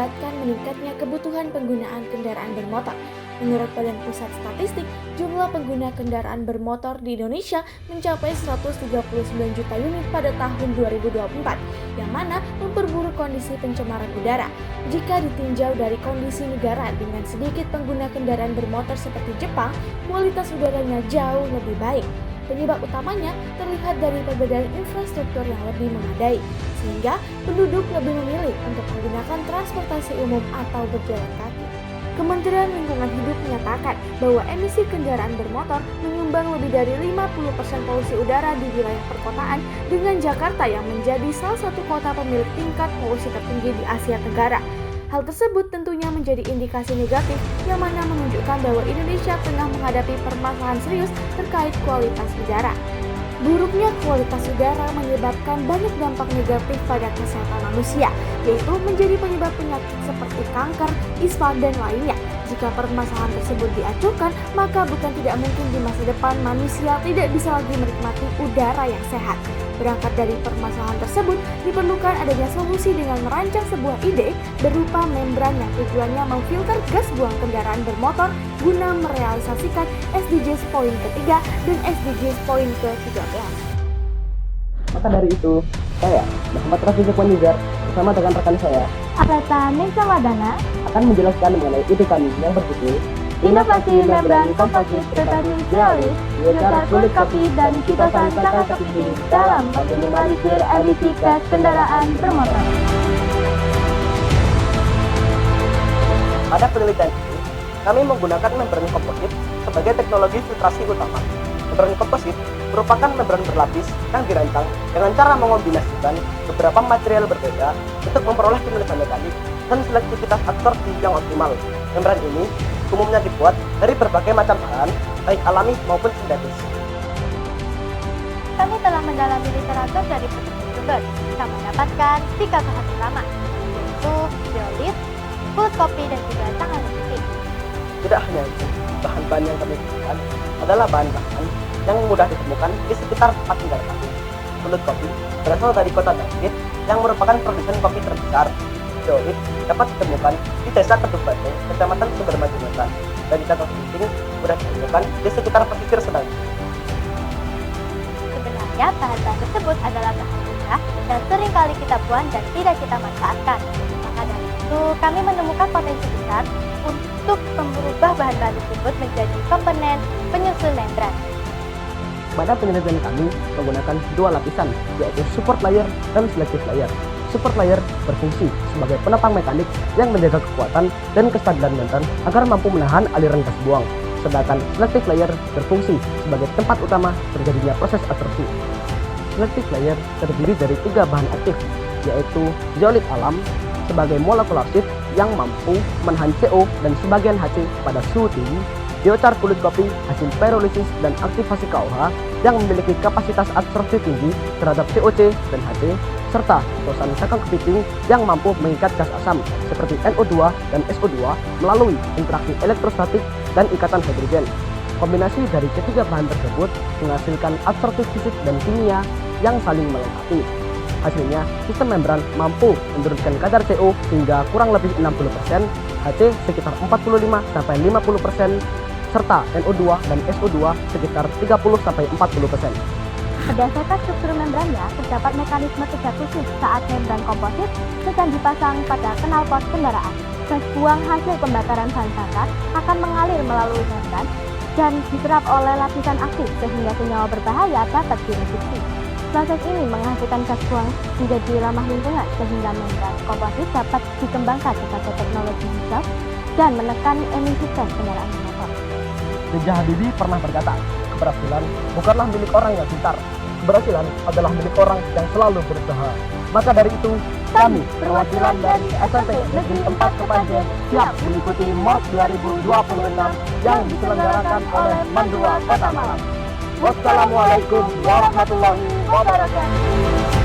mengakibatkan meningkatnya kebutuhan penggunaan kendaraan bermotor. Menurut Badan Pusat Statistik, jumlah pengguna kendaraan bermotor di Indonesia mencapai 139 juta unit pada tahun 2024, yang mana memperburuk kondisi pencemaran udara. Jika ditinjau dari kondisi negara dengan sedikit pengguna kendaraan bermotor seperti Jepang, kualitas udaranya jauh lebih baik. Penyebab utamanya terlihat dari perbedaan infrastruktur yang lebih memadai, sehingga penduduk lebih memilih untuk menggunakan transportasi umum atau berjalan kaki. Kementerian Lingkungan Hidup menyatakan bahwa emisi kendaraan bermotor menyumbang lebih dari 50% polusi udara di wilayah perkotaan, dengan Jakarta yang menjadi salah satu kota pemilik tingkat polusi tertinggi di Asia Tenggara. Hal tersebut tentunya menjadi indikasi negatif yang mana menunjukkan bahwa Indonesia tengah menghadapi permasalahan serius terkait kualitas udara. Buruknya kualitas udara menyebabkan banyak dampak negatif pada kesehatan manusia, yaitu menjadi penyebab penyakit seperti kanker, ispa, dan lainnya. Jika permasalahan tersebut diacuhkan, maka bukan tidak mungkin di masa depan manusia tidak bisa lagi menikmati udara yang sehat. Berangkat dari permasalahan tersebut, diperlukan adanya solusi dengan merancang sebuah ide berupa membran yang tujuannya memfilter gas buang kendaraan bermotor guna merealisasikan SDGs poin ketiga dan SDGs poin ke-13. Maka dari itu, saya, Muhammad Rafi Zekwanizar, bersama dengan rekan saya, Akrata Nisa Wadana, akan menjelaskan mengenai ide kami yang berjudul inovasi membran komposit berbasis zeolit, biochar kulit kopi dan kitosan sangat penting dalam meminimalisir emisi gas kendaraan bermotor. Pada penelitian ini, kami menggunakan membran komposit sebagai teknologi filtrasi utama. Membran komposit merupakan membran berlapis yang dirancang dengan cara mengombinasikan beberapa material berbeda untuk memperoleh kinerja mekanik dan selektivitas absorpsi yang optimal. Membran ini umumnya dibuat dari berbagai macam bahan, baik alami maupun sintetis. Kami telah mendalami literatur dari berbagai sumber yang mendapatkan 3 bahan utama, yaitu zeolit, kulit kopi, dan juga sangat penting. Tidak hanya itu, bahan-bahan yang kami gunakan adalah bahan-bahan yang mudah ditemukan di sekitar tempat tinggal kami. Kulit kopi berasal dari kota David yang merupakan produsen kopi terbesar. Zeolit dapat ditemukan di desa Kedubate, kecamatan Sumbermaju Wetan, dan Catur Ginting mudah ditemukan di sekitar pesisir Sedang. Sebenarnya bahan-bahan tersebut adalah bahan murah dan sering kali kita buang dan tidak kita manfaatkan. Maka dari itu, kami menemukan potensi besar untuk merubah bahan-bahan tersebut menjadi komponen penyusun membran. Pada penelitian kami menggunakan 2 lapisan, yaitu support layer dan selective layer. Support layer berfungsi sebagai penopang mekanik yang menjaga kekuatan dan kestabilan membran agar mampu menahan aliran gas buang. Sedangkan selective layer berfungsi sebagai tempat utama terjadinya proses absorpsi. Selective layer terdiri dari 3 bahan aktif, yaitu zeolit alam sebagai molekular shift yang mampu menahan CO dan sebagian HC pada suhu tinggi, biochar kulit kopi hasil pyrolysis dan aktivasi KOH yang memiliki kapasitas absorpsi tinggi terhadap COC dan HC, serta kitosan cangkang kepiting yang mampu mengikat gas asam seperti NO2 dan SO2 melalui interaksi elektrostatik dan ikatan hidrogen. Kombinasi dari ketiga bahan tersebut menghasilkan absorpsi fisik dan kimia yang saling melengkapi. Hasilnya, sistem membran mampu menurunkan kadar CO hingga kurang lebih 60%, HC sekitar 45-50%, serta NO2 dan SO2 sekitar 30-40%. Berdasarkan struktur membrannya, terdapat mekanisme kerja khusus saat membran komposit sedang dipasang pada knalpot kendaraan. Gas buang hasil pembakaran bahan bakar akan mengalir melalui membran dan diserap oleh lapisan aktif sehingga senyawa berbahaya dapat direduksi. Proses ini menghasilkan gas buang menjadi ramah lingkungan sehingga membran komposit dapat dikembangkan sebagai teknologi hijau dan menekan emisi gas kendaraan bermotor. B.J. Habibie pernah berkata, keberhasilan bukanlah milik orang yang pintar, keberhasilan adalah milik orang yang selalu berusaha. Maka dari itu, kami, perwakilan dari SMP Negeri 4 Kepanjen, siap mengikuti MORS 2026 yang diselenggarakan oleh Mandua Kota Malang. Wassalamualaikum warahmatullahi wabarakatuh.